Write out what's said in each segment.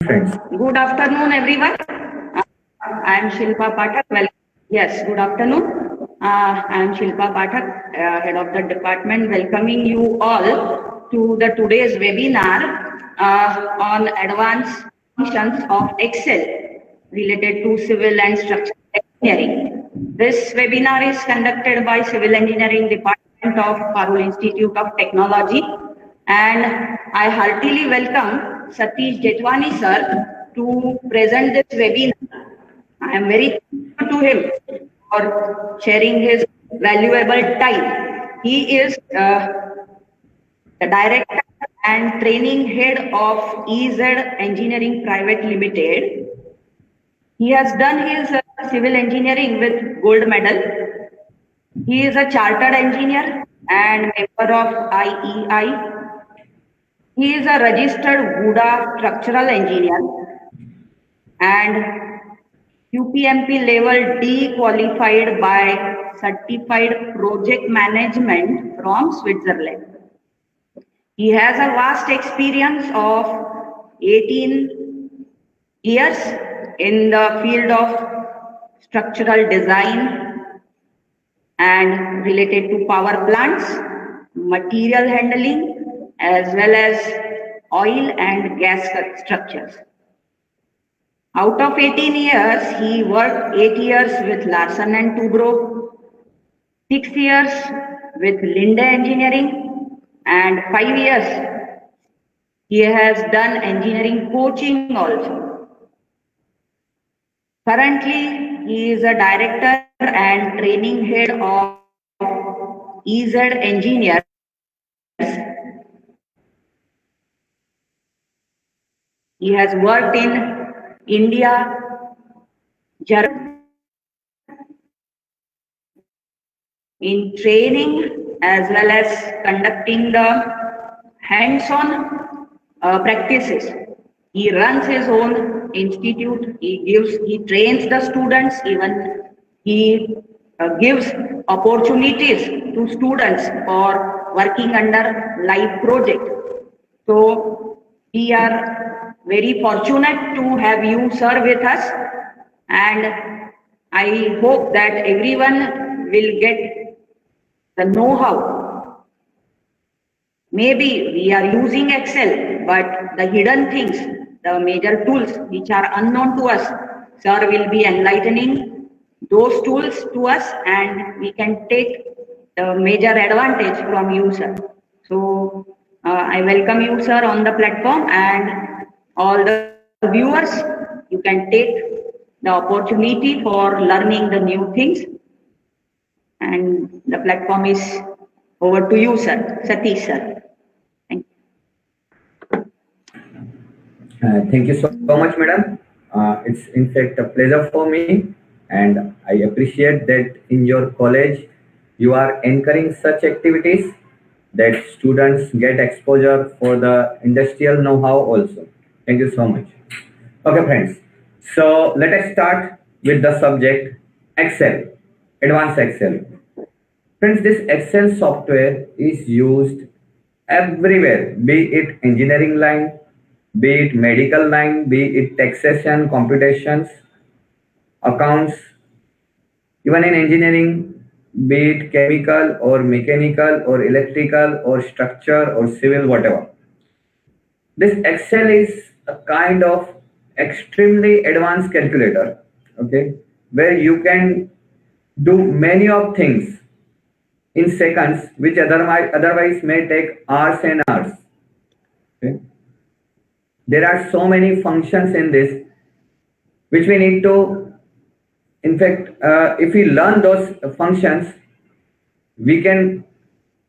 friends. Good afternoon, everyone. I am Shilpa Pathak. Yes, good afternoon. I am Shilpa Pathak, head of the department, welcoming you all to the today's webinar on advanced functions of Excel related to civil and structural engineering. This webinar is conducted by Civil Engineering Department of Parul Institute of Technology, and I heartily welcome Satish Jetwani sir to present this webinar. I am very thankful to him for sharing his valuable time. He is the director and training head of EZ Engineering Private Limited. He has done his civil engineering with gold medal. He is a chartered engineer and member of IEI. He is a registered GUDA structural engineer and UPMP level D qualified by Certified Project Management from Switzerland. He has a vast experience of 18 years in the field of structural design and related to power plants, material handling, as well as oil and gas structures. Out of 18 years, he worked 8 years with Larsen and Toubro, 6 years with Linde Engineering, and 5 years he has done engineering coaching also. Currently, he is a director and training head of EZ Engineers. He has worked in India, Germany, in training as well as conducting the hands-on practices. He runs his own institute. He trains the students. Even he gives opportunities to students for working under live project. So we are very fortunate to have you, sir, with us, and I hope that everyone will get the know-how. Maybe we are using Excel, but the hidden things, the major tools which are unknown to us, sir will be enlightening those tools to us, and we can take the major advantage from you, sir. So I welcome you, sir, on the platform, and all the viewers, you can take the opportunity for learning the new things. And the platform is over to you, sir. Satish, sir. Thank you. Thank you so much, madam. It's in fact a pleasure for me, and I appreciate that in your college you are encouraging such activities that students get exposure for the industrial know-how also. Thank you so much. Okay, friends. So let us start with the subject Excel, advanced Excel. Friends, this Excel software is used everywhere, be it engineering line, be it medical line, be it taxation, computations, accounts, even in engineering, be it chemical or mechanical or electrical or structure or civil, whatever. This Excel is a kind of extremely advanced calculator, okay, where you can do many of things in seconds, which otherwise may take hours and hours. Okay? There are so many functions in this which we need to, in fact, if we learn those functions, we can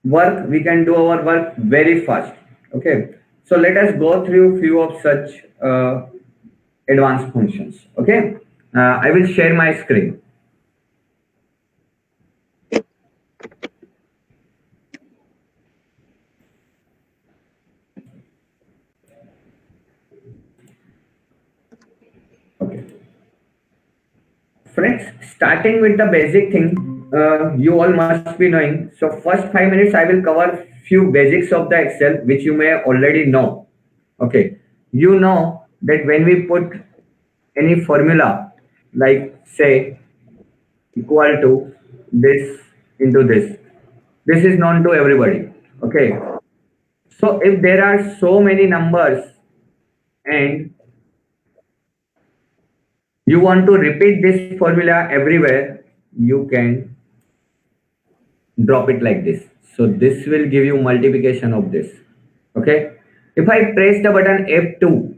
we can do our work very fast. Okay, so let us go through few of such advanced functions. Okay, I will share my screen. Okay. Friends, starting with the basic thing, you all must be knowing. So first 5 minutes, I will cover few basics of the Excel, which you may already know. Okay, you know that when we put any formula, like say equal to this into this is known to everybody. Okay. So if there are so many numbers and you want to repeat this formula everywhere, you can drop it like this. So this will give you multiplication of this. Okay. If I press the button F2,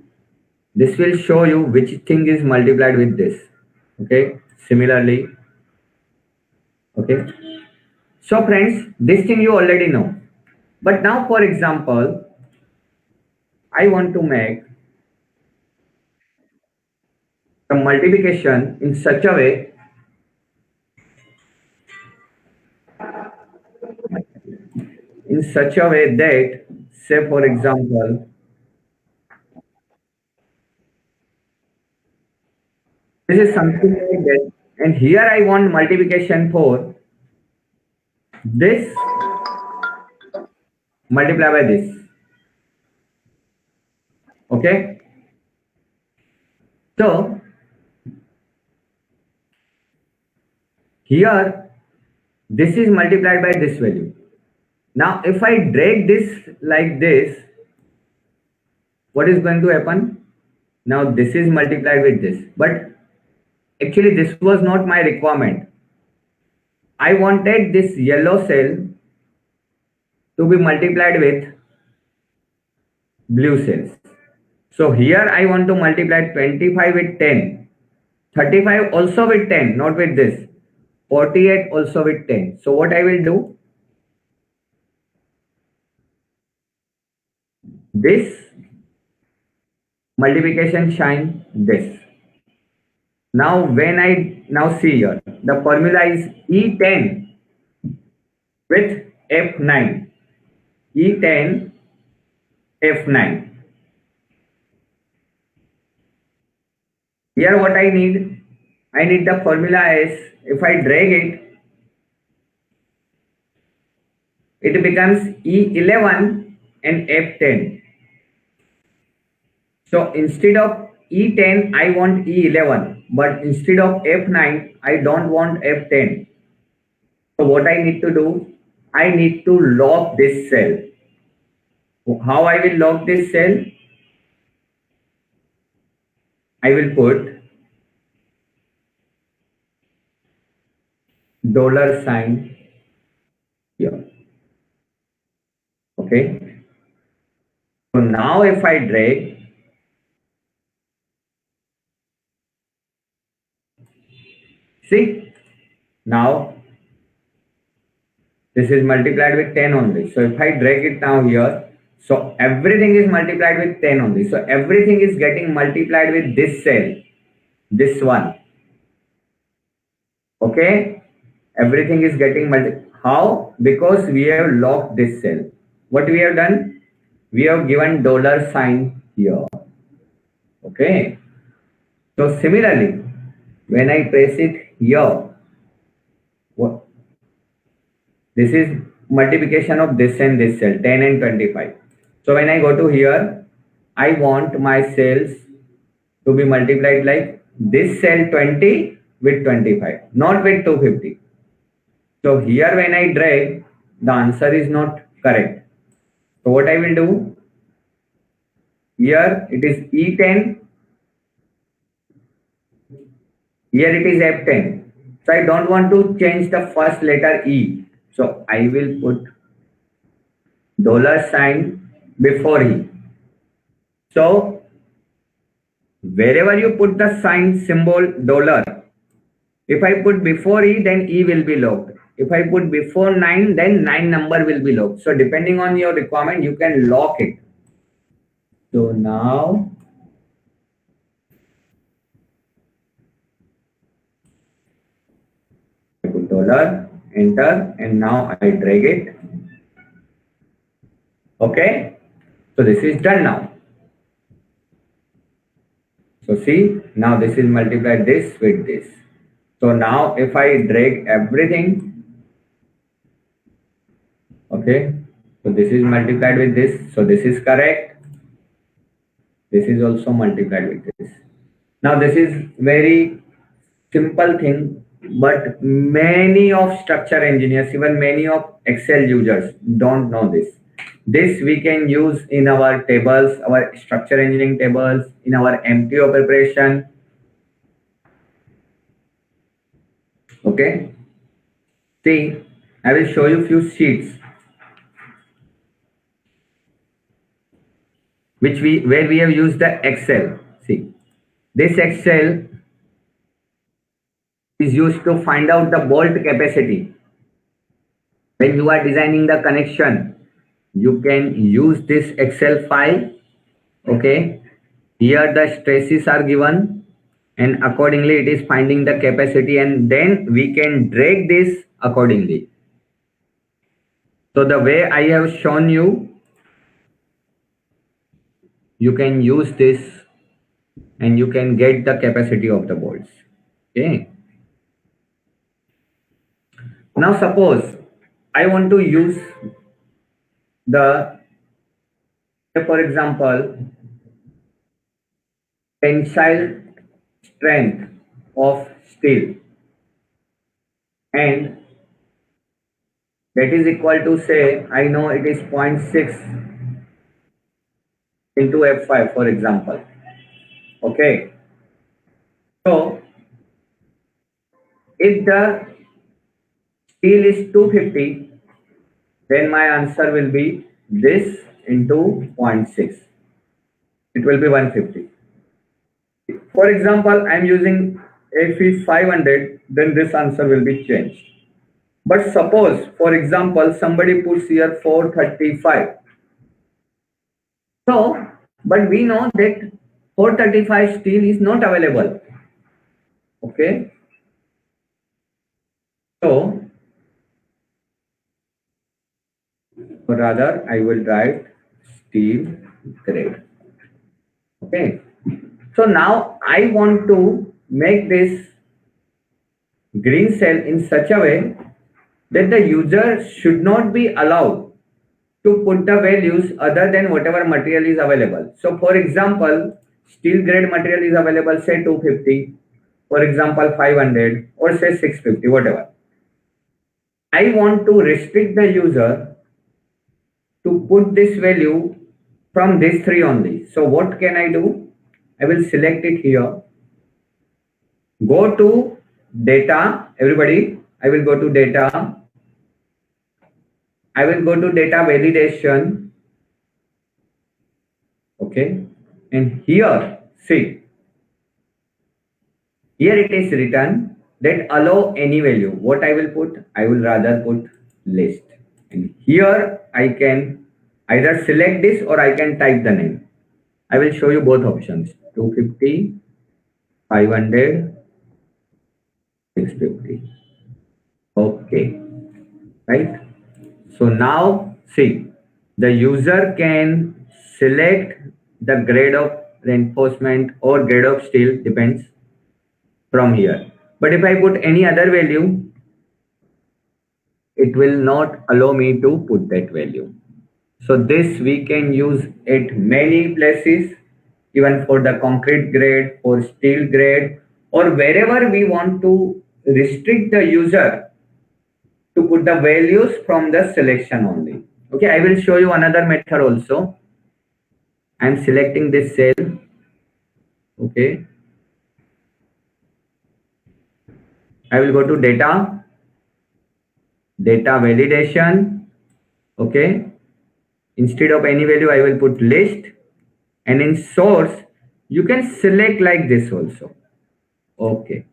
this will show you which thing is multiplied with this. Okay. Similarly. Okay. So friends, this thing you already know. But now for example, I want to make the multiplication in such a way that, say for example, this is something like that, and here I want multiplication for this multiply by this. Okay. So here this is multiplied by this value. Now if I drag this like this, what is going to happen? Now this is multiplied with this, but actually this was not my requirement. I wanted this yellow cell to be multiplied with blue cells. So here I want to multiply 25 with 10, 35 also with 10, not with this, 48 also with 10. So what I will do, this multiplication sign this. Now when I now see here, the formula is E10 with F9, E10 F9. Here what I need the formula as, if I drag it, it becomes E11 and F10. So instead of E10, I want E11, but instead of F9, I don't want F10. So what I need to do, I need to lock this cell. How I will lock this cell? I will put $sign here. Okay. So now if I drag, see, now this is multiplied with 10 only. So if I drag it now here, so everything is multiplied with 10 only. So everything is getting multiplied with this cell, this one. Okay. Everything is getting multiplied. How? Because we have locked this cell. What we have done? We have given $sign here. Okay. So similarly, when I press it here, what? This is multiplication of this and this cell, 10 and 25. So when I go to here, I want my cells to be multiplied like this cell 20 with 25, not with 250. So here when I drag, the answer is not correct. So what I will do, here it is E10, here it is F10. So I don't want to change the first letter E. So I will put $sign before E. So wherever you put the sign symbol dollar, if I put before E, then E will be locked. If I put before 9, then 9 number will be locked. So depending on your requirement, you can lock it. So now I put $, enter, and now I drag it. Okay. So this is done now. So see, now this is multiplied this with this. So now if I drag everything, okay, so this is multiplied with this. So this is correct. This is also multiplied with this. Now this is very simple thing, but many of structure engineers, even many of Excel users don't know this. This we can use in our tables, our structure engineering tables, in our MTO preparation. Okay. See, I will show you few sheets where we have used the Excel. See, this Excel is used to find out the bolt capacity. When you are designing the connection, you can use this Excel file. Okay, here the stresses are given, and accordingly it is finding the capacity, and then we can drag this accordingly. So the way I have shown you, you can use this and you can get the capacity of the bolts. Okay. Now suppose I want to use the, for example, tensile strength of steel, and that is equal to, say, I know it is 0.6 into F5, for example. Okay. So if the steel is 250, then my answer will be this into 0.6. It will be 150. For example, I am using Fe 500, then this answer will be changed. But suppose, for example, somebody puts here 435. So, but we know that 435 steel is not available. Okay. So, rather I will write steel grade. Okay. So now I want to make this green cell in such a way that the user should not be allowed to put the values other than whatever material is available. So for example, steel grade material is available, say 250, for example 500, or say 650, whatever. I want to restrict the user to put this value from these three only. So what can I do? I will select it here. Go to data, everybody. I will go to data. I will go to data validation. Okay. And here, see, here it is written that allow any value. What I will put? I will rather put list. And here I can either select this or I can type the name. I will show you both options. 250, 500, 650. Okay. Right. So now see, the user can select the grade of reinforcement or grade of steel, depends, from here. But if I put any other value, it will not allow me to put that value. So this we can use at many places, even for the concrete grade, for steel grade, or wherever we want to restrict the user to put the values from the selection only. Okay, I will show you another method also. I am selecting this cell. Okay, I will go to data, data validation. Okay, instead of any value I will put list, and in source you can select like this also. Okay,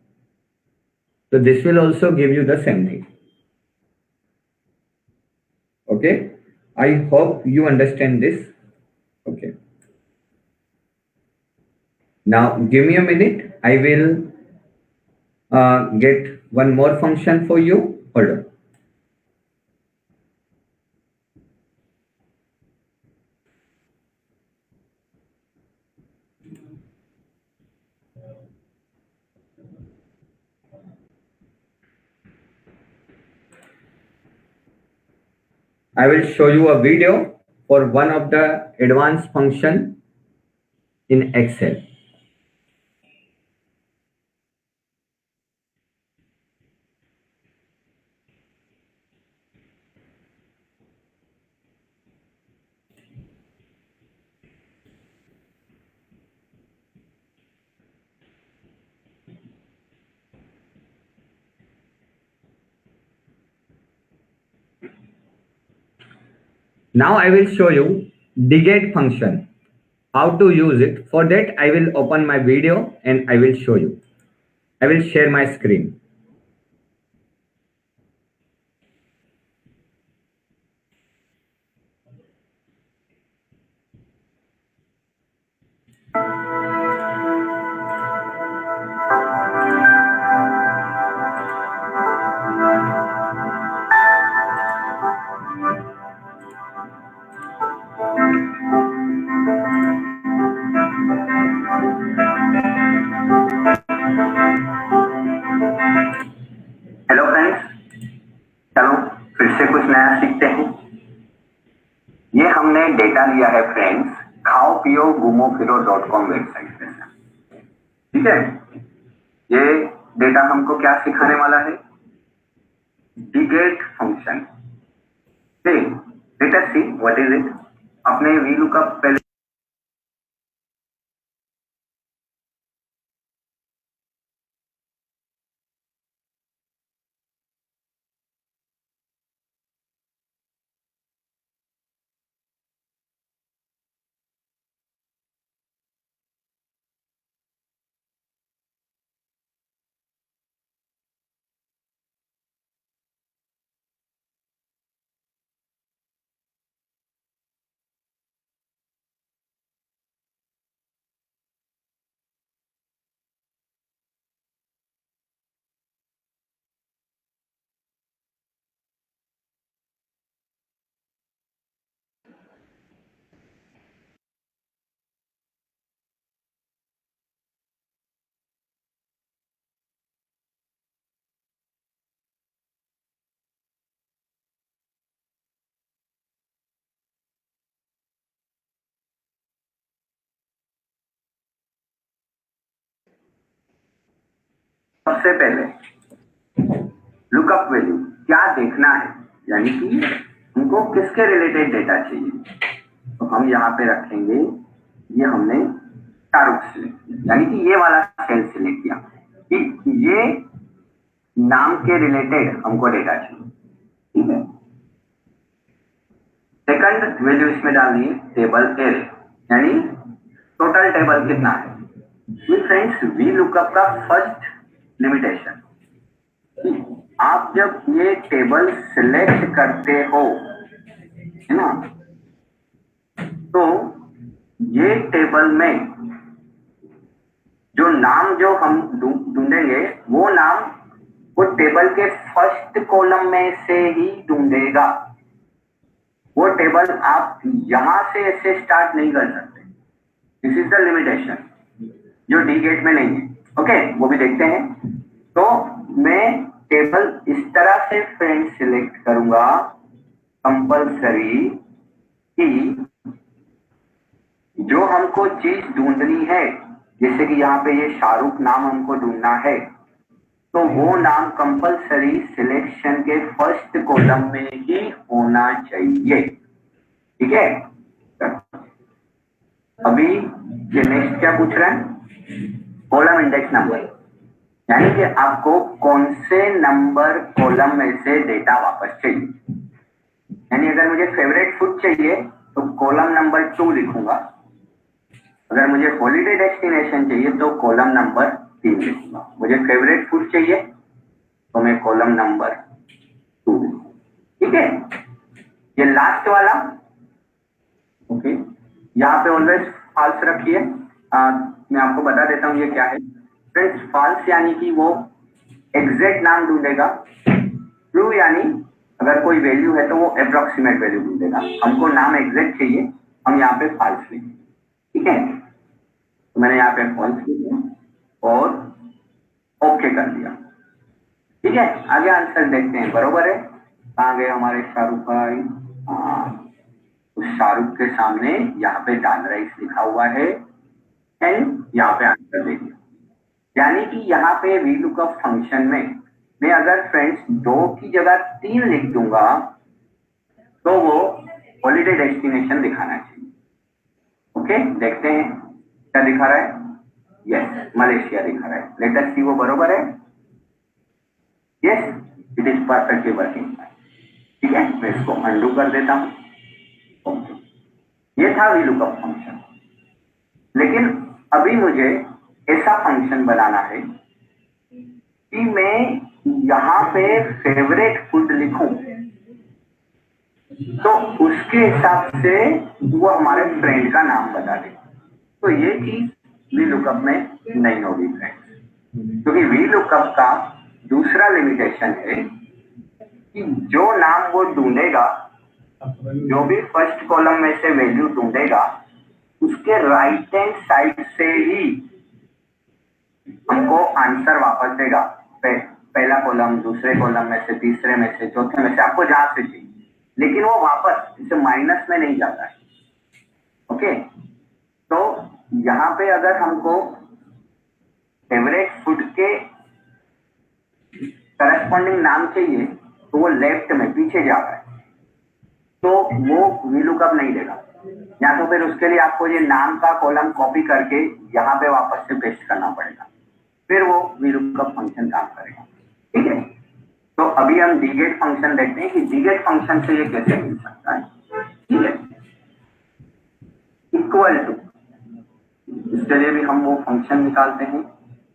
so this will also give you the same thing. Okay, I hope you understand this. Okay, now give me a minute. I will get one more function for you. Hold on. I will show you a video for one of the advanced function. in Excel. Now I will show you digate function, how to use it. For that, I will open my video and I will show you. I will share my screen. Hello friends, चलो फिर से कुछ नया सीखते हैं। ये हमने data लिया है फ्रेंड्स खाओ पियो घूमो फिरो .com वेबसाइट पे से, ठीक है। ये डेटा हमको क्या सिखाने वाला है? DGET function. Let us see what is it. अपने VLOOKUP पहले सबसे पहले लुकअप वैल्यू क्या देखना है, यानी कि हमको किसके रिलेटेड डेटा चाहिए। तो हम यहाँ पे रखेंगे, ये हमने शाहरुख सिलेक्ट किया, यानी कि ये वाला सेल सिलेक्ट किया कि ये नाम के रिलेटेड हमको डेटा चाहिए, ठीक है। सेकंड वैल्यू इसमें डालनी है टेबल एरे, यानी टोटल टेबल कितना है। फ्रेंड्स VLOOKUP का फर्स्ट लिमिटेशन, आप जब ये टेबल सिलेक्ट करते हो, है ना, तो ये टेबल में जो नाम जो हम ढूंढेंगे वो नाम वो टेबल के फर्स्ट कॉलम में से ही ढूंढेगा। वो टेबल आप यहां से ऐसे स्टार्ट नहीं कर सकते। दिस इज द लिमिटेशन जो डीगेट में नहीं है। ओके, वो भी देखते हैं। तो मैं टेबल इस तरह से फ्रेंड सिलेक्ट करूंगा कंपल्सरी कि जो हमको चीज ढूंढनी है, जैसे कि यहाँ पे ये शाहरुख नाम हमको ढूंढना है, तो वो नाम कंपल्सरी सिलेक्शन के फर्स्ट कॉलम में ही होना चाहिए, ठीक है। अभी ये नेक्स्ट क्या पूछ रहा है? कॉलम इंडेक्स नंबर, यानी कि आपको कौन से नंबर कॉलम में से डेटा वापस चाहिए। यानी अगर मुझे फेवरेट फूड चाहिए तो कॉलम नंबर 2 लिखूंगा, अगर मुझे हॉलीडे डेस्टिनेशन चाहिए तो कॉलम नंबर 3 लिखूंगा। मुझे फेवरेट फूड चाहिए तो मैं कॉलम नंबर 2 लिखूंगा, ठीक है। ये लास्ट वाला, ओके, यहाँ पे ऑलवेज फॉल्स रखिए। मैं आपको बता देता हूँ ये क्या है। फ्रेंड्स, फॉल्स यानी कि वो एग्जैक्ट नाम ढूंढेगा। ट्रू यानी अगर कोई वैल्यू है तो वो अप्रोक्सीमेट वैल्यू ढूंढेगा। हमको नाम एग्जैक्ट चाहिए, हम यहाँ पे फॉल्स लिखेंगे, ठीक है। तो मैंने यहाँ पे फॉल्स लिखा और ओके कर दिया, ठीक है। आगे आंसर देखते हैं, बरोबर है। कहाँ गए हमारे शाहरुख भाई? उस शाहरुख के सामने यहाँ पे दाल राइस लिखा हुआ है, एंड यहाँ पे आंसर दे दिया। यानी कि यहाँ पे वी लुकअप फंक्शन में मैं अगर फ्रेंड्स 2 की जगह 3 लिख दूंगा तो वो हॉलीडे डेस्टिनेशन दिखाना चाहिए। ओके, देखते हैं क्या दिखा रहा है। यस, मलेशिया दिखा रहा है। लेट अस सी वो बरोबर है। Yes, it is perfectly working. ठीक है, मैं इसको अंडू कर देता हूं। ओके, ये था वी लुकअप फंक्शन। लेकिन अभी मुझे ऐसा फंक्शन बनाना है कि मैं यहाँ पे फेवरेट फूड लिखूं तो उसके हिसाब से वो हमारे फ्रेंड का नाम बता दे। तो ये चीज वी लुकअप में नहीं होगी फ्रेंड्स, क्योंकि वी लुकअप का दूसरा लिमिटेशन है कि जो नाम वो ढूंढेगा, जो भी फर्स्ट कॉलम में से वैल्यू ढूंढेगा, उसके राइट हैंड साइड से ही हमको आंसर वापस देगा। पहला कॉलम, दूसरे कॉलम में से, तीसरे में से, चौथे में से, आपको जहां से चाहिए। लेकिन वो वापस इसे माइनस में नहीं जाता है। ओके, तो यहाँ पे अगर हमको फेवरेट फूड के करस्पॉन्डिंग नाम चाहिए तो वो लेफ्ट में पीछे जा रहा है, तो वो वी लुकअप नहीं देगा। या तो फिर उसके लिए आपको ये नाम का कॉलम कॉपी करके यहाँ पे वापस से पेस्ट करना पड़ेगा, फिर वो वी लुकअप फंक्शन काम करेगा। ठीक है, तो अभी हम डीगेट फंक्शन देखते हैं कि डीगेट फंक्शन से ये कैसे मिल सकता है। ठीक है, इक्वल टू, इसके लिए भी हम वो फंक्शन निकालते हैं।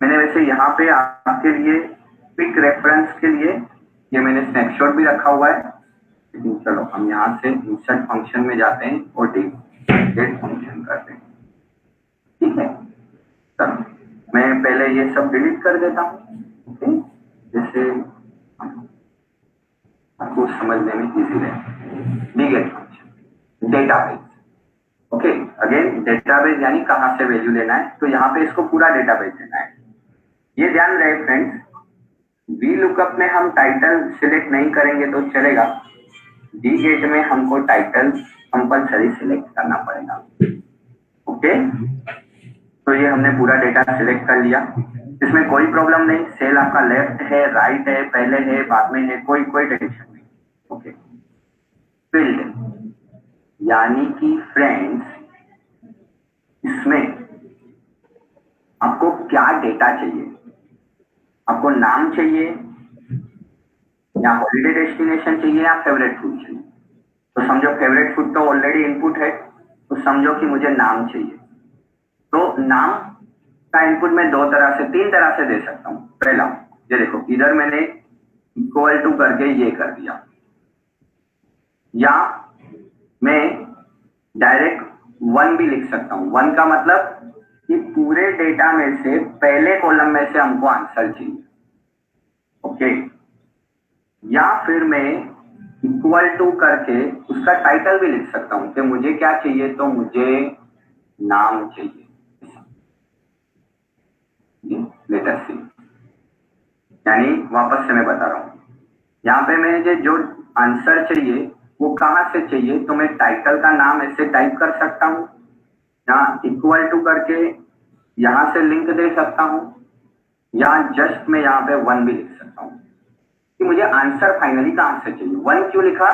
मैंने वैसे यहाँ पे आपके लिए क्विक रेफरेंस के लिए ये मैंने स्नैपशॉट भी रखा हुआ है, लेकिन चलो हम यहाँ से इंसर्ट फंक्शन में जाते हैं और डीगेट फंक्शन करते हैं। ठीक है, चलो मैं पहले ये सब डिलीट कर देता हूँ। ओके, जैसे आपको समझने में इजी रहे। DGET function, database. Okay, again database यानी कहां से वैल्यू लेना है, तो यहाँ पे इसको पूरा डेटाबेस लेना है। ये ध्यान रहे फ्रेंड्स, वी लुकअप में हम टाइटल सिलेक्ट नहीं करेंगे तो चलेगा, डीगेट में हमको टाइटल कंपलसरी सिलेक्ट करना पड़ेगा। ओके, तो ये हमने पूरा डेटा सिलेक्ट कर लिया, इसमें कोई प्रॉब्लम नहीं। सेल आपका लेफ्ट है, राइट है, पहले है, बाद में है, कोई टेंशन नहीं। ओके, फील्ड यानी कि फ्रेंड्स इसमें आपको क्या डेटा चाहिए, आपको नाम चाहिए या हॉलीडे डेस्टिनेशन चाहिए या फेवरेट फूड चाहिए। तो समझो फेवरेट फूड तो ऑलरेडी इनपुट है, तो समझो कि मुझे नाम चाहिए। तो नाम का इनपुट मैं 3 तरह से दे सकता हूं। पहला, ये देखो इधर मैंने इक्वल टू करके ये कर दिया, या मैं डायरेक्ट 1 भी लिख सकता हूं। 1 का मतलब कि पूरे डेटा में से पहले कॉलम में से हमको आंसर चाहिए। ओके, या फिर मैं इक्वल टू करके उसका टाइटल भी लिख सकता हूं कि मुझे क्या चाहिए, तो मुझे नाम चाहिए। लेट अस सी, यानी वापस से मैं बता रहा हूं, यहाँ पे मुझे जो आंसर चाहिए वो कहां से चाहिए, तो मैं टाइटल का नाम ऐसे टाइप कर सकता हूं, यहाँ इक्वल टू करके यहां से लिंक दे सकता हूं, या जस्ट मैं यहाँ पे 1 भी लिख सकता हूं कि मुझे आंसर फाइनली कहां से चाहिए। 1 क्यों लिखा,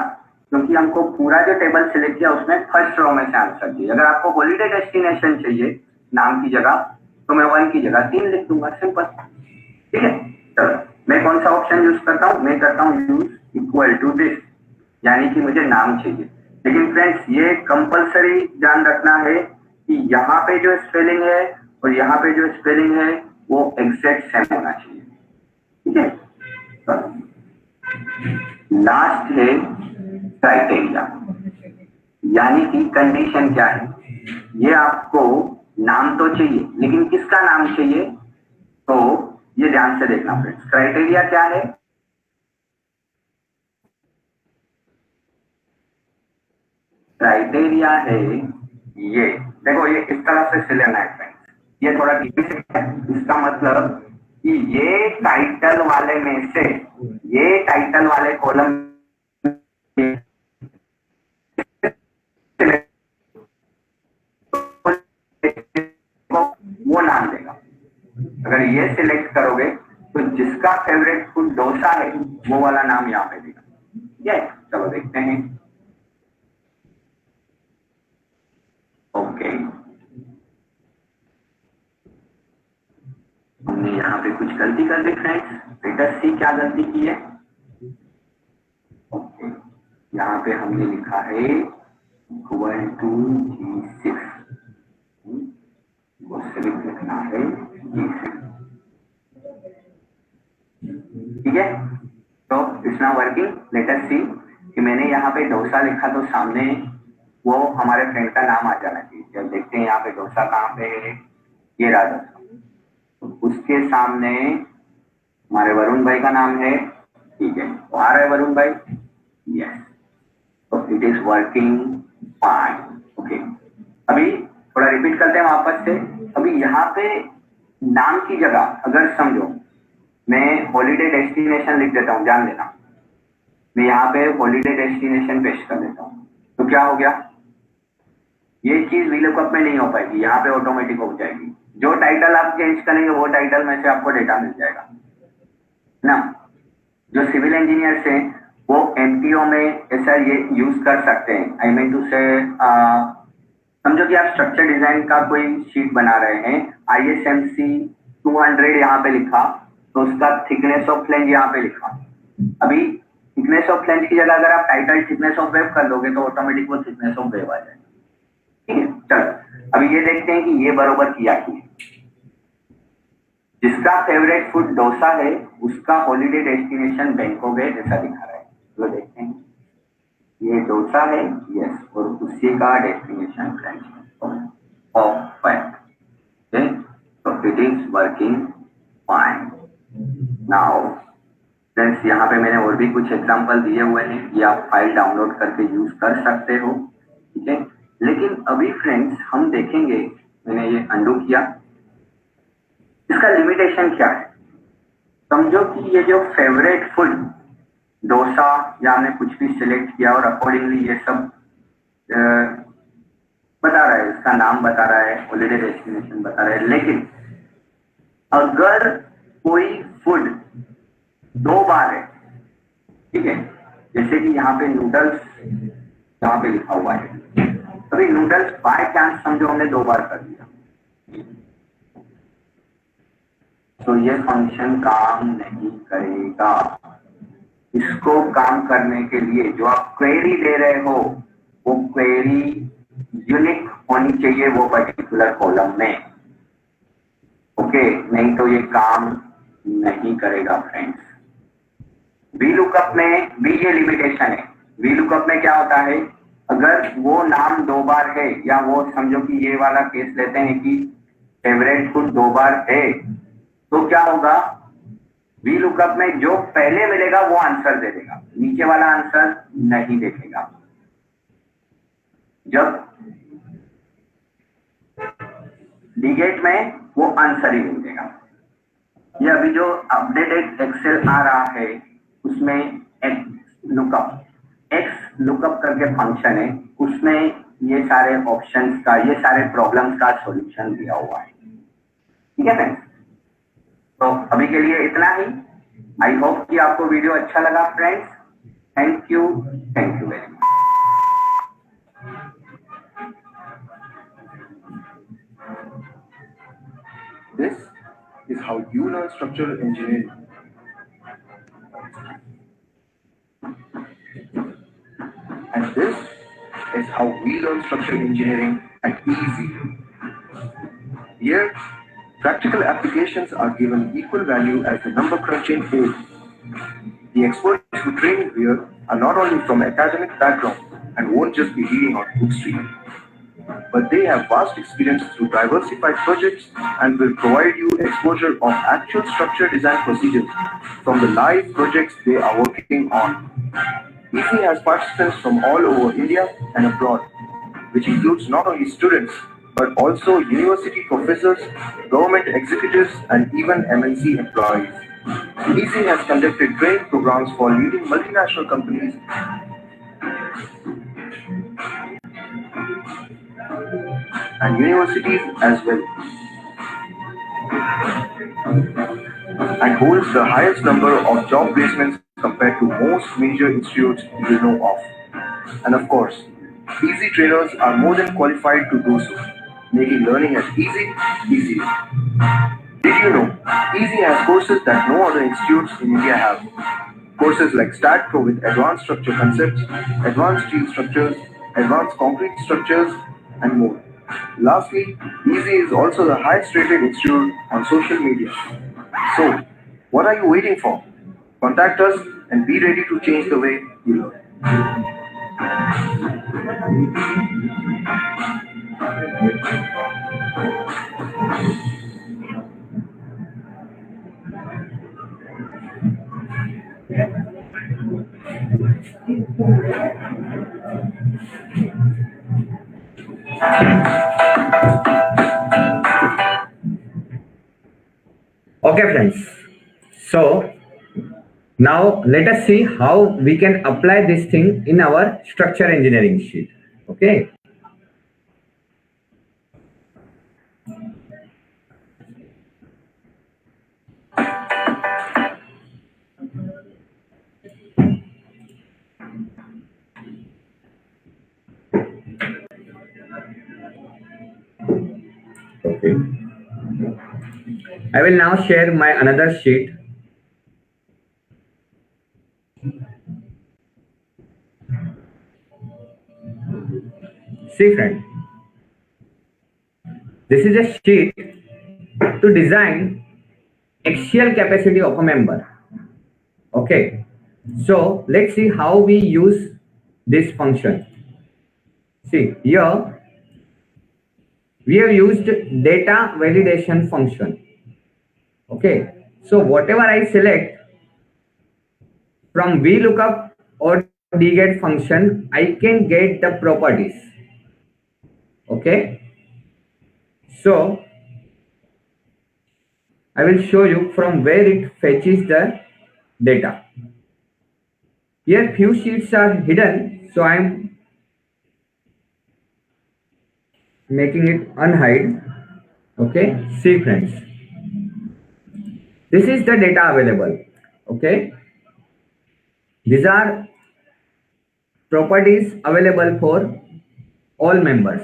क्योंकि हमको पूरा जो टेबल सिलेक्ट किया उसमें फर्स्ट रो में से आंसर चाहिए। अगर आपको हॉलीडे डेस्टिनेशन चाहिए नाम की जगह, तो मैं 1 की जगह 3 लिख दूंगा, सिंपल। ठीक है, चलो मैं कौन सा ऑप्शन यूज करता हूं, मैं करता हूं यूज इक्वल टू दिस, यानी कि मुझे नाम चाहिए। लेकिन फ्रेंड्स ये कंपलसरी ध्यान रखना है कि यहाँ पे जो स्पेलिंग है और यहाँ पे जो स्पेलिंग है वो एग्जैक्ट सेम होना चाहिए। ठीक है, लास्ट है क्राइटेरिया, यानी कि कंडीशन क्या है। ये आपको नाम तो चाहिए, लेकिन किसका नाम चाहिए, तो ये ध्यान से देखना फ्रेंड्स। क्राइटेरिया क्या है, क्राइटेरिया है ये देखो, ये इस तरह से सिलेक्ट है फ्रेंड्स, ये थोड़ा इसका मतलब कि ये टाइटल वाले में से, ये टाइटल वाले कॉलम डोसा है वो वाला नाम यहाँ पे देगा। ये चलो देखते हैं। ओके, हमने यहाँ पे कुछ गलती कर दी फ्रेंड्स। लेट अस सी क्या गलती की है। ओके, यहाँ पे हमने लिखा है इक्वल टू G6, वो सिर्फ लिखना है G6। ठीक है, तो it's now working. Let us see कि मैंने यहाँ पे डोसा लिखा तो सामने वो हमारे फ्रेंड का नाम आ जाना चाहिए। जब देखते हैं यहाँ पे डोसा कहाँ पे है, ये रहा डोसा, तो उसके सामने हमारे वरुण भाई का नाम है। ठीक है, तो आ रहा है वरुण भाई, यस, तो it is working fine. Okay, अभी थोड़ा रिपीट करते हैं वापस से। अभी यहाँ पे नाम की जगह अगर समझो मैं हॉलीडे डेस्टिनेशन लिख देता हूँ, जान लेना, मैं यहाँ पे हॉलीडे डेस्टिनेशन पेश कर देता हूँ, तो क्या हो गया, ये चीज वीलुकअप में नहीं हो पाएगी, यहाँ पे ऑटोमेटिक हो जाएगी। जो टाइटल आप चेंज करेंगे वो टाइटल में से आपको डेटा मिल जाएगा ना। जो सिविल इंजीनियर्स हैं वो एमटीओ में ऐसा ये यूज कर सकते हैं। आई मीन टू से समझो कि आप स्ट्रक्चर डिजाइन का कोई शीट बना रहे हैं, ISMC 200 यहाँ पे लिखा, तो उसका थिकनेस ऑफ फ्लेंज यहाँ पे लिखा। अभी थिकनेस ऑफ फ्लेंज की जगह अगर आप टाइटल थिकनेस ऑफ वेव कर लोगे तो ऑटोमेटिक वो थिकनेस ऑफ वेव आ जाएगा। ठीक है, चलो अभी ये देखते हैं कि ये बरोबर किया कि जिसका फेवरेट फूड डोसा है उसका हॉलीडे डेस्टिनेशन बैंकॉक है, ऐसा दिखा रहा है। चलो देखते हैं, ये डोसा है, यस, और उसी का डेस्टिनेशन फ्रेंच है, तो it is working fine. Now friends, यहाँ पे मैंने और भी कुछ एग्जांपल दिए हुए हैं, ये आप फाइल डाउनलोड करके यूज कर सकते हो। ठीक है, लेकिन अभी फ्रेंड्स हम देखेंगे, मैंने ये अंडू किया, इसका लिमिटेशन क्या है। समझो कि ये जो फेवरेट फूड डोसा या हमने कुछ भी सिलेक्ट किया और अकॉर्डिंगली ये सब बता रहा है, इसका नाम बता रहा है, हॉलीडे डेस्टिनेशन बता रहा है, लेकिन अगर कोई फूड 2 बार है, ठीक है, जैसे कि यहाँ पे नूडल्स यहाँ पे लिखा हुआ है, अभी नूडल्स बाय चांस समझो हमने 2 बार कर दिया, तो ये फंक्शन काम नहीं करेगा। इसको काम करने के लिए जो आप क्वेरी दे रहे हो वो क्वेरी यूनिक होनी चाहिए वो पर्टिकुलर कॉलम में। ओके, नहीं तो ये काम नहीं करेगा फ्रेंड्स। वीलुकअप में भी ये लिमिटेशन है। वीलुकअप में क्या होता है, अगर वो नाम 2 बार है, या वो समझो कि ये वाला केस लेते हैं कि फेवरेट फूड 2 बार है, तो क्या होगा, वीलुकअप में जो पहले मिलेगा वो आंसर दे देगा, नीचे वाला आंसर नहीं देखेगा। जब डीगेट में वो आंसर ही नहीं देगा। ये अभी जो अपडेटेड एक्सेल आ रहा है उसमें एक्स लुकअप करके फंक्शन है, उसमें ये सारे ऑप्शंस का, ये सारे प्रॉब्लम्स का सॉल्यूशन दिया हुआ है। ठीक है फ्रेंड्स, तो अभी के लिए इतना ही। आई होप कि आपको वीडियो अच्छा लगा friends. Thank you very much. This is how you learn structural engineering. And this is how we learn structural engineering at EASY. Here, practical applications are given equal value as the number crunching aid. The experts who train here are not only from academic background and won't just be reading on Bookstreet, but they have vast experience through diversified projects and will provide you exposure of actual structure design procedures from the live projects they are working on. EASY has participants from all over India and abroad, which includes not only students but also university professors, government executives, and even MNC employees. EASY has conducted training programs for leading multinational companies and universities as well. and holds the highest number of job placements compared to most major institutes you know of. And of course, easy trainers are more than qualified to do so, making learning as easier. Did you know Easy has courses that no other institutes in India have? Courses like STAT Pro with advanced structure concepts, advanced steel structures, advanced concrete structures, and more. Lastly, Easy is also the highest rated institute on social media. So, what are you waiting for? Contact us and be ready to change the way you learn. Okay, friends. So now let us see how we can apply this thing in our structure engineering sheet. Okay. Okay. I will now share my another sheet. See, friend, this is a sheet to design axial capacity of a member. Okay. So let's see how we use this function. See, here we have used data validation function. Okay. So whatever I select from VLOOKUP or DGET function, I can get the properties. Okay. So I will show you from where it fetches the data. Here few sheets are hidden, so I am making it unhide. Okay. See, friends, this is the data available. Okay. These are properties available for all members.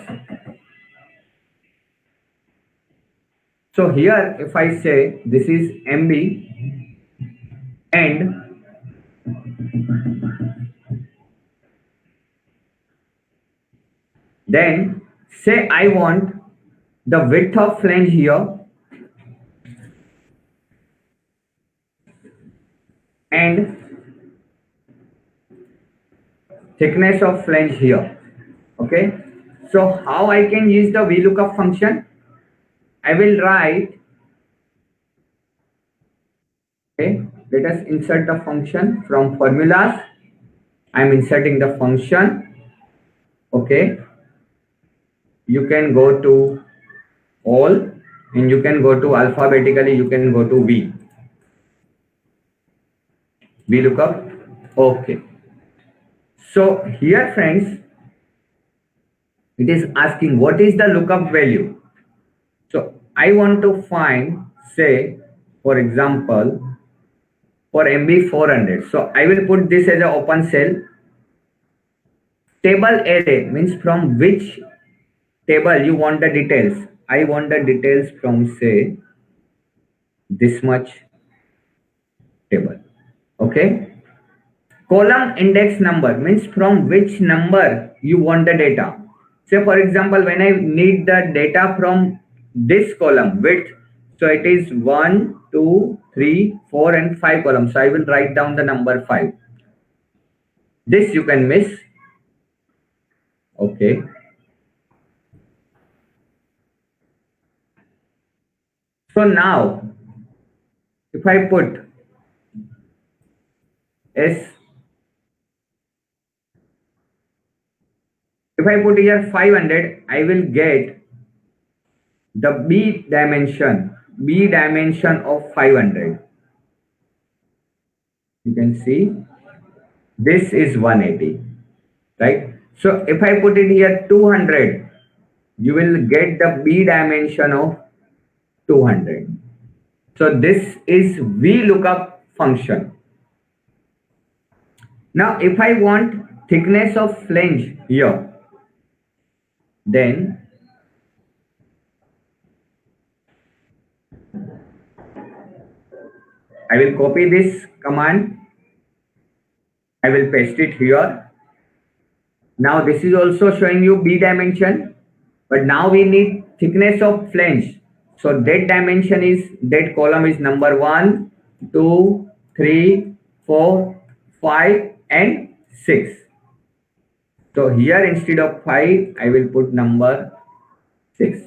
So here if I say this is MB and then say I want the width of flange here and thickness of flange here. Okay. So how I can use the VLOOKUP function? I will write, okay, let us insert the function from formulas. I am inserting the function. Okay. You can go to all and you can go to alphabetically, you can go to VLOOKUP. Okay. So here, friends, it is asking what is the lookup value. So I want to find, say, for example, for MB 400. So I will put this as an open cell. Table array means from which table you want the details. I want the details from, say, this much table. Okay. Column index number means from which number you want the data. Say for example, when I need the data from this column width, so it is 1, 2, 3, 4 and 5 columns. So I will write down the number 5. This you can miss. Okay. So now if I put S, if I put here 500, I will get the B dimension of 500. You can see this is 180, right? So if I put it here 200, you will get the B dimension of 200. So this is VLOOKUP function. Now if I want thickness of flange here, then I will copy this command. I will paste it here. Now this is also showing you B dimension, but now we need thickness of flange. So that dimension is, that column is number 1, 2, 3, 4, 5 and 6. So here instead of 5, I will put number 6.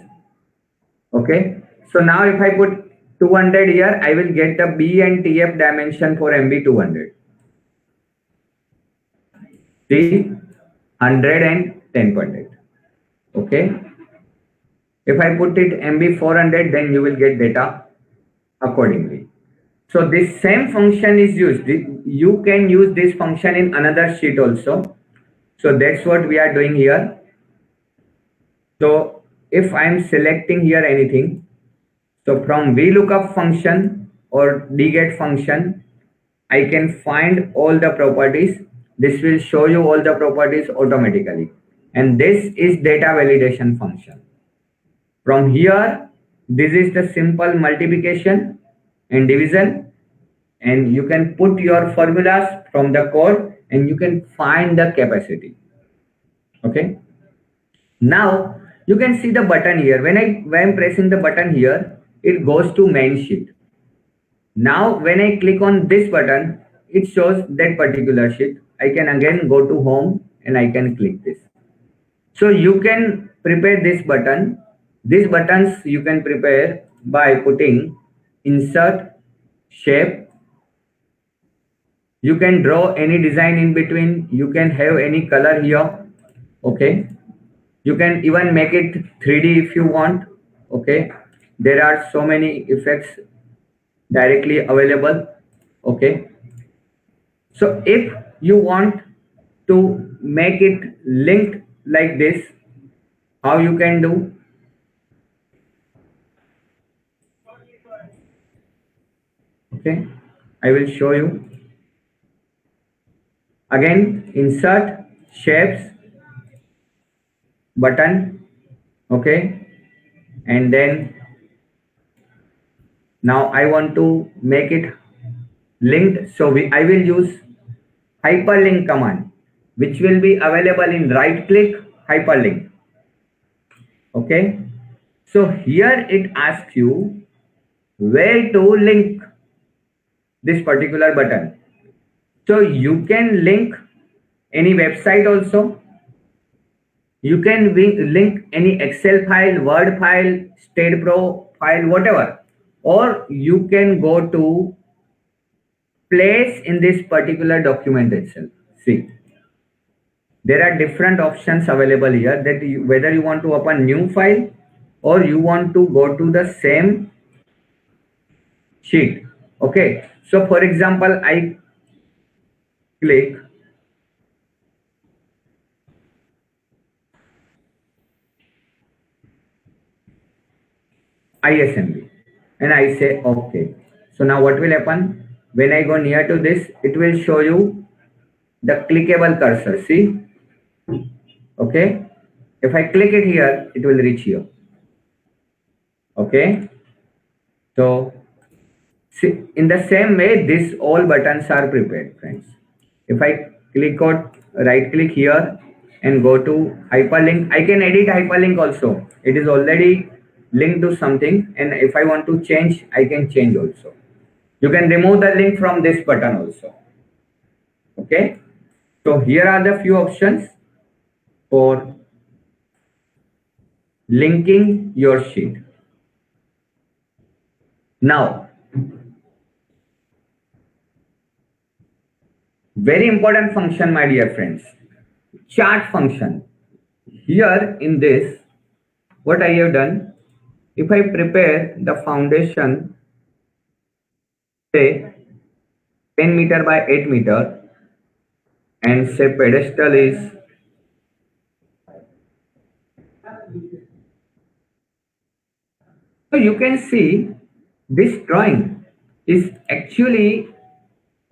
Okay. So now if I put 200 here, I will get the B and TF dimension for MB 200. See, 100 and 10.8. Okay. If I put it MB 400, then you will get data accordingly. So this same function is used. You can use this function in another sheet also. So that's what we are doing here. So if I am selecting here anything, so from VLOOKUP function or DGET function, I can find all the properties. This will show you all the properties automatically. And this is data validation function. From here, this is the simple multiplication and division, and you can put your formulas from the code and you can find the capacity. Okay. Now you can see the button here. When I'm pressing the button here, it goes to main sheet. Now when I click on this button, it shows that particular sheet. I can again go to home and I can click this. So you can prepare this button. These buttons you can prepare by putting insert, shape. You can draw any design in between. You can have any color here. Okay. You can even make it 3D if you want. Okay. There are so many effects directly available. Okay. So if you want to make it linked like this, how you can do? Okay, I will show you. Again, insert, shapes, button. Okay, and then now I want to make it linked. So I will use hyperlink command, which will be available in right click hyperlink. Okay, so here it asks you where to link this particular button. So you can link any website also. You can link any Excel file, Word file, StatePro file, whatever. Or you can go to place in this particular document itself. See, there are different options available here, that whether you want to open new file or you want to go to the same sheet. Okay, so for example, I click ISMB and I say okay. So now what will happen? When I go near to this, it will show you the clickable cursor. See? Okay. If I click it here, it will reach here. Okay. So see, in the same way, this all buttons are prepared, friends. If I click on right click here and go to hyperlink, I can edit hyperlink also. It is already linked to something, and if I want to change, I can change also. You can remove the link from this button also. Okay. So here are the few options for linking your sheet. Now, very important function, my dear friends, chart function. Here in this, what I have done, if I prepare the foundation, say 10 meter by 8 meter, and say pedestal is 'so you can see this drawing is actually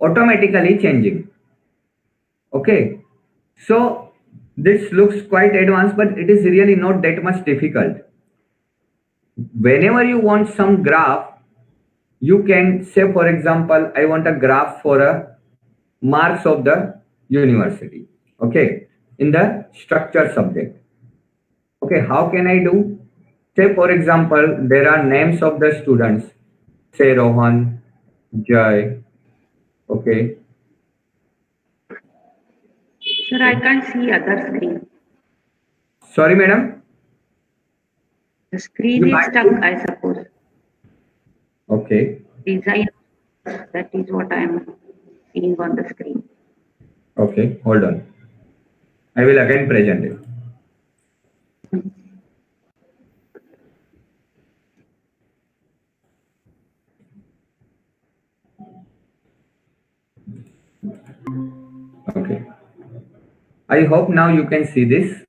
automatically changing. Okay, so this looks quite advanced, but it is really not that much difficult. Whenever you want some graph, you can say, for example, I want a graph for a marks of the university. Okay, in the structure subject. Okay, how can I do? Say, for example, there are names of the students. Say Rohan, Jai. Okay. Sir, I can't see other screen. Sorry, madam. The screen You is can't stuck, see? I suppose. Okay. Design, that is what I am seeing on the screen. Okay. Hold on. I will again present it. Okay. I hope now you can see this.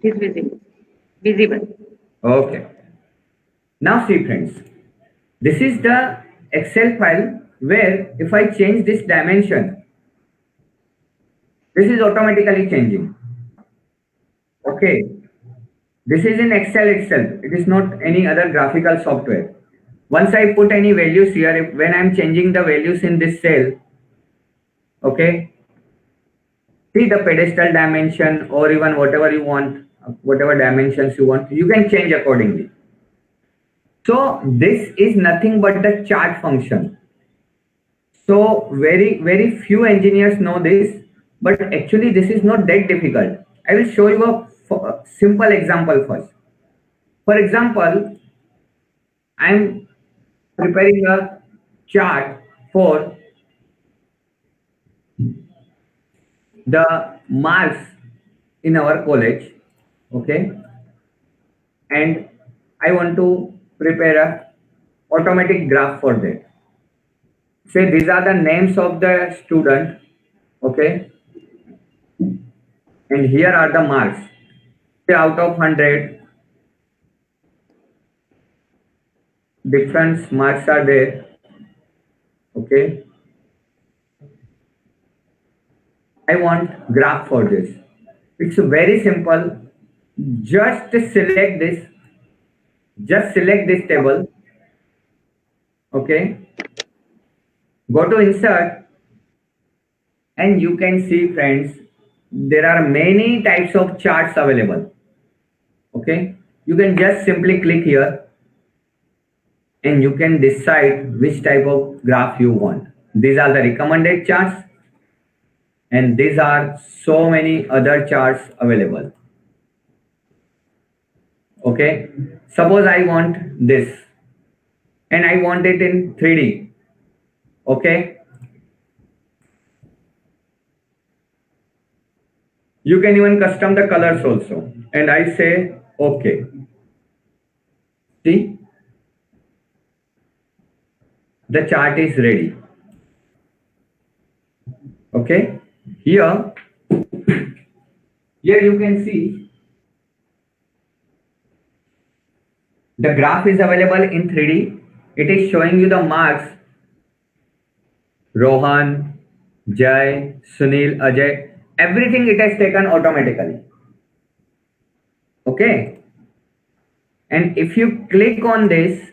It is visible. Visible. Okay. Now see, friends. This is the Excel file where if I change this dimension, this is automatically changing. Okay. This is in Excel itself. It is not any other graphical software. Once I put any values here, when I'm changing the values in this cell, okay, see the pedestal dimension or even whatever you want, whatever dimensions you want, you can change accordingly. So this is nothing but the chart function. So very few engineers know this, but actually this is not that difficult. I will show you a simple example first. For example, I'm preparing a chart for the marks in our college, okay, and I want to prepare a automatic graph for that. Say these are the names of the student, okay, and here are the marks. Say out of 100, different marks are there, okay. I want graph for this. It's very simple. Just select this. Just select this table. Okay. Go to insert and you can see, friends, there are many types of charts available. Okay. You can just simply click here and you can decide which type of graph you want. These are the recommended charts and these are so many other charts available. Okay. Suppose I want this and I want it in 3D. Okay. You can even custom the colors also. And I say, okay. See, the chart is ready. Okay. Here you can see the graph is available in 3D. It is showing you the marks. Rohan, Jai, Sunil, Ajay, everything it has taken automatically. Okay. And if you click on this,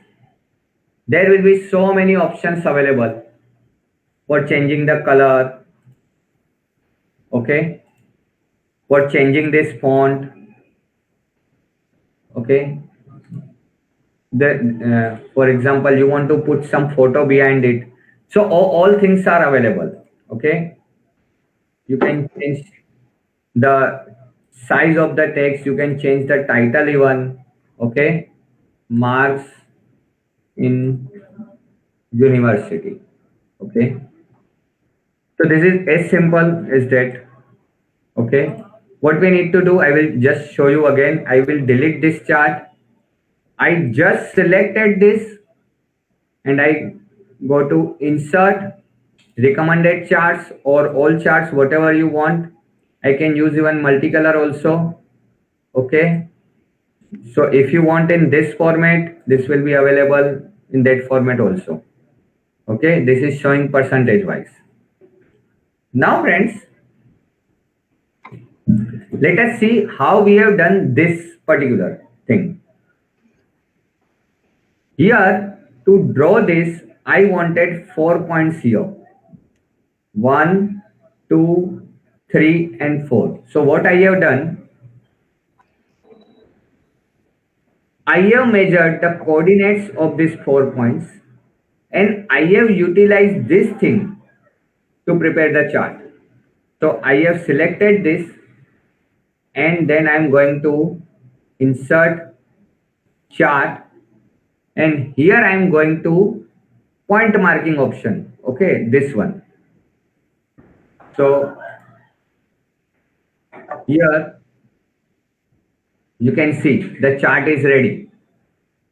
there will be so many options available for changing the color. Okay. For changing this font. Okay. For example, you want to put some photo behind it. So all things are available. Okay. You can change the size of the text. You can change the title even. Okay. Marks in university. Okay. So this is as simple as that. Okay. What we need to do, I will just show you again. I will delete this chart. I just selected this and I go to insert, recommended charts or all charts, whatever you want. I can use even multicolor also. Okay. So if you want in this format, this will be available in that format also. Okay, this is showing percentage wise. Now friends, let us see how we have done this particular thing. Here to draw this, I wanted 4 points here. 1, 2, 3 and 4. So what I have done, I have measured the coordinates of these 4 points and I have utilized this thing to prepare the chart. So I have selected this and then I'm going to insert chart, and here I'm going to point marking option. Okay, this one. So here you can see the chart is ready.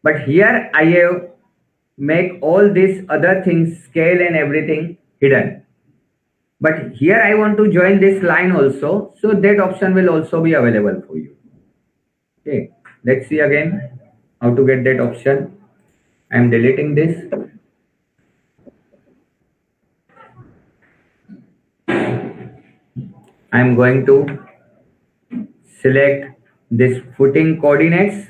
But here I have make all these other things, scale and everything hidden. But here I want to join this line also. So that option will also be available for you. Okay, let's see again how to get that option. I'm deleting this. I'm going to select this footing coordinates.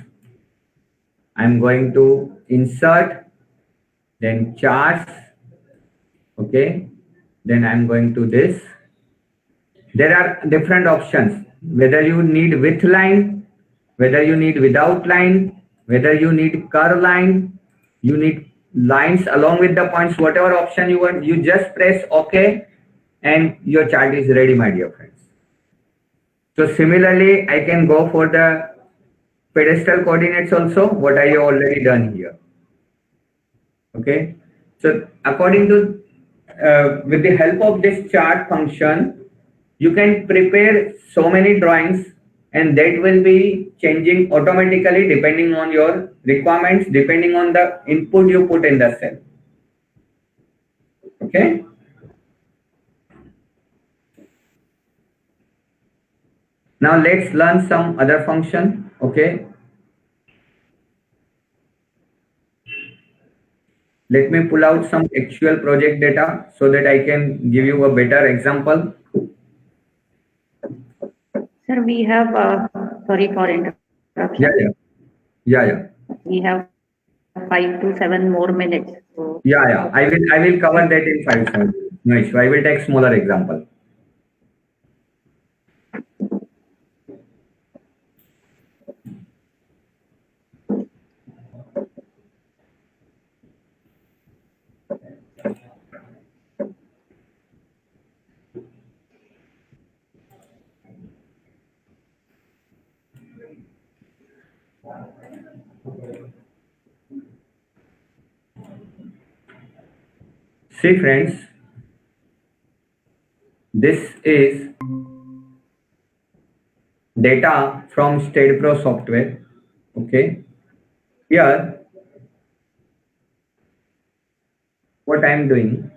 I'm going to insert, then charts. Okay, then I'm going to this. There are different options, whether you need with line, whether you need without line, whether you need curve line, you need lines along with the points, whatever option you want, you just press OK and your chart is ready, my dear friends. So similarly, I can go for the pedestal coordinates also, what I have already done here. Okay, so according to with the help of this chart function, you can prepare so many drawings and that will be changing automatically depending on your requirements, depending on the input you put in the cell. Okay, now let's learn some other function. Okay, let me pull out some actual project data so that I can give you a better example. Sir, we have, sorry for interruption. Yeah. We have 5 to 7 more minutes. So Yeah. I will cover that in 5 seconds. No issue. I will take smaller example. See friends, this is data from StadePro software. Okay, here what I am doing,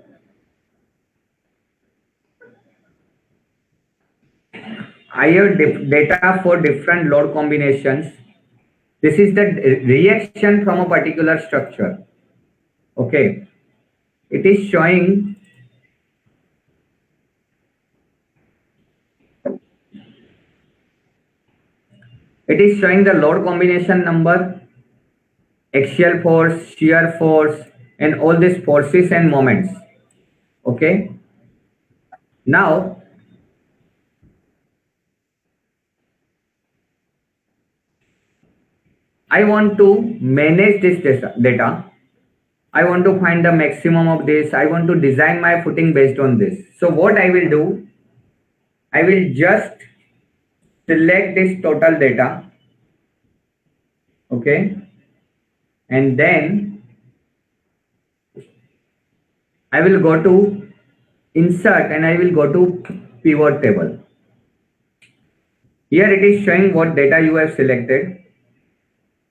I have data for different load combinations. This is the reaction from a particular structure. Okay, it is showing the load combination number, axial force, shear force, and all these forces and moments. Okay, now I want to manage this data. I want to find the maximum of this. I want to design my footing based on this. So what I will do, I will just select this total data. Okay, and then I will go to insert and I will go to pivot table. Here it is showing what data you have selected,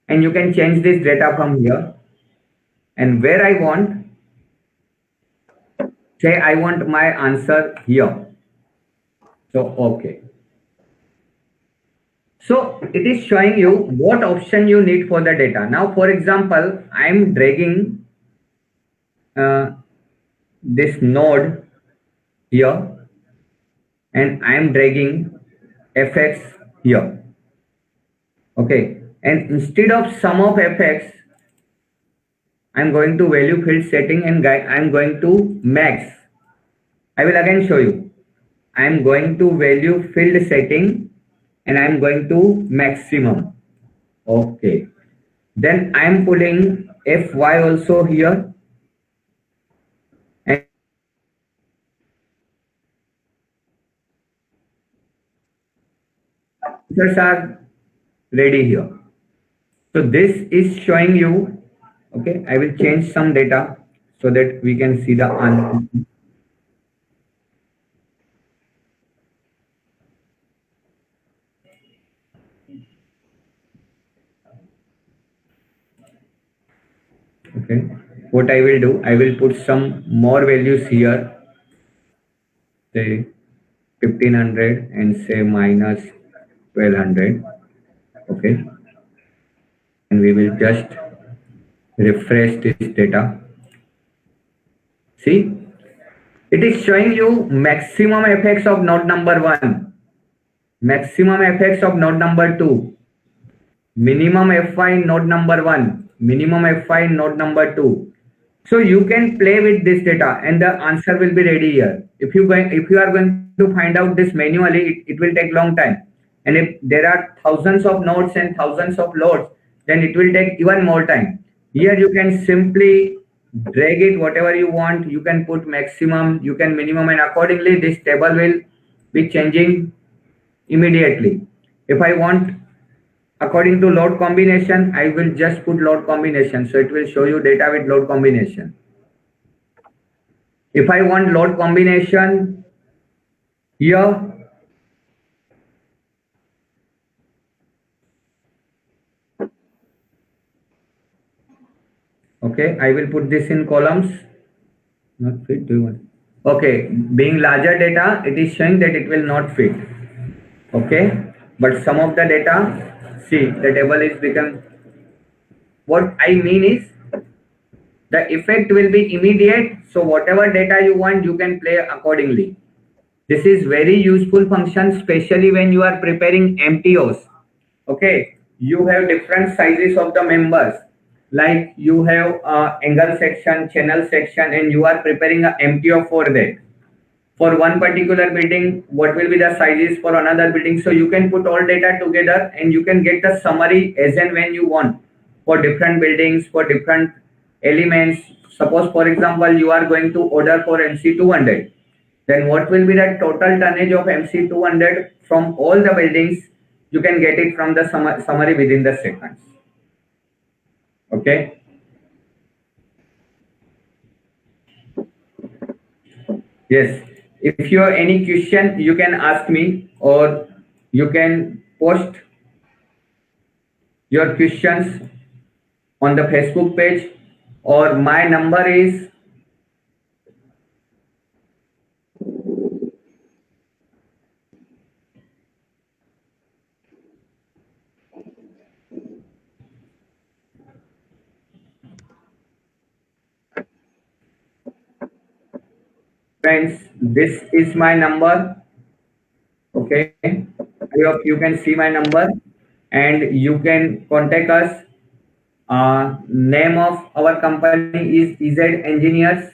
and you can change this data from here. And where I want, say I want my answer here. So okay. So it is showing you what option you need for the data. Now, for example, I am dragging this node here and I am dragging fx here. Okay, and instead of sum of fx, I'm going to value field setting and I'm going to max. I will again show you. I'm going to value field setting and I'm going to maximum. Okay. Then I'm putting fy also here. And answers are ready here. So this is showing you, okay, I will change some data so that we can see the answer. Okay, what I will do, I will put some more values here, say 1500 and say minus 1200. Okay, and we will just refresh this data. See, it is showing you maximum effects of node number 1, maximum effects of node number 2, minimum fy node number 1, minimum fy node number 2. So you can play with this data and the answer will be ready here. If you are going to find out this manually, it will take long time. And if there are thousands of nodes and thousands of loads, then it will take even more time. Here you can simply drag it whatever you want. You can put maximum, you can minimum, and accordingly this table will be changing immediately. If I want according to load combination, I will just put load combination. So it will show you data with load combination. If I want load combination here, okay, I will put this in columns. Not fit, do you want? Okay, being larger data, it is showing that it will not fit. Okay, but some of the data, see, the table is become. What I mean is, the effect will be immediate. So whatever data you want, you can play accordingly. This is very useful function, especially when you are preparing MTOs. Okay, you have different sizes of the members. Like you have angle section, channel section, and you are preparing a MTO for that. For one particular building, what will be the sizes for another building? So you can put all data together and you can get the summary as and when you want for different buildings, for different elements. Suppose, for example, you are going to order for MC200. Then what will be the total tonnage of MC200 from all the buildings? You can get it from the summary within the seconds. Okay. Yes. If you have any question, you can ask me or you can post your questions on the Facebook page, or my number is friends, this is my number. Okay, you can see my number and you can contact us. Name of our company is EZ Engineers.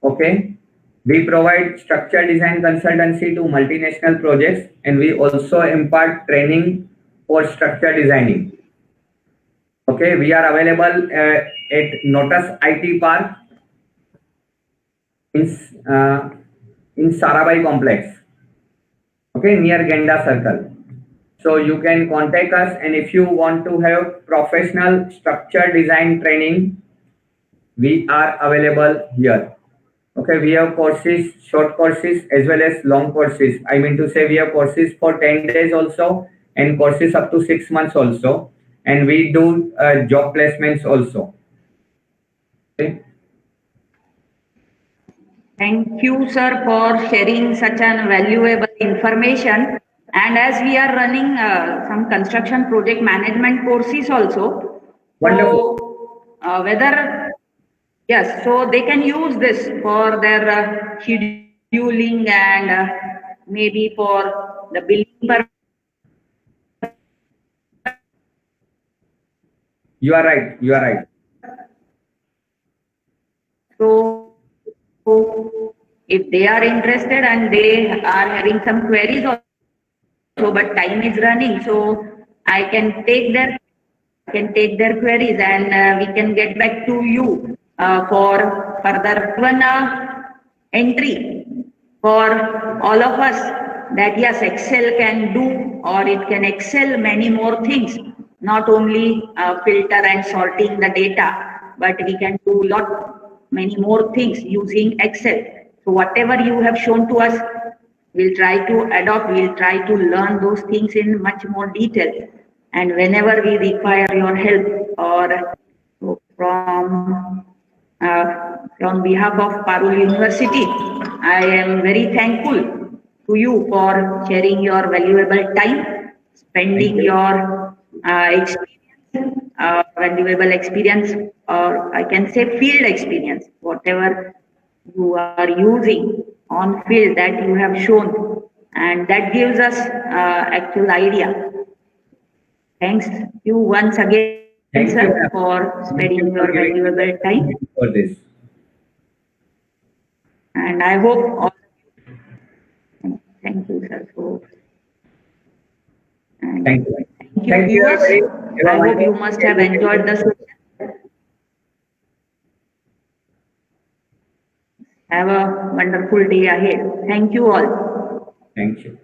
Okay, we provide structural design consultancy to multinational projects, and we also impart training for structure designing. Okay, we are available at Notus IT Park in Sarabai complex. Okay, near Genda Circle. So you can contact us, and if you want to have professional structure design training, we are available here. Okay, we have courses, short courses as well as long courses. I mean to say we have courses for 10 days also and courses up to 6 months also. And we do job placements also. Okay. Thank you, sir, for sharing such an valuable information. And as we are running some construction project management courses also, Wonderful. so whether, yes, so they can use this for their scheduling and maybe for the billing. You are right. You are right. So if they are interested and they are having some queries also, but time is running, so I can take their queries and we can get back to you for further one entry for all of us that yes, Excel can do or it can excel many more things, not only filter and sorting the data, but we can do many more things using Excel. So whatever you have shown to us, we'll try to adopt, we'll try to learn those things in much more detail. And whenever we require your help or from behalf of Parul University, I am very thankful to you for sharing your valuable time, Thank spending you. your valuable experience, or I can say field experience, whatever you are using on field that you have shown, and that gives us actual idea. Thanks you once again, sir, Thank you, ma'am. for sparing Thank you your for giving me valuable the time. opportunity for this. And I hope all, thank you, sir. So, Thank and you. thank you, Thank you, viewers. everybody. Have I a hope you wonderful must have enjoyed day. the session. Have a wonderful day ahead. Thank you all. Thank you.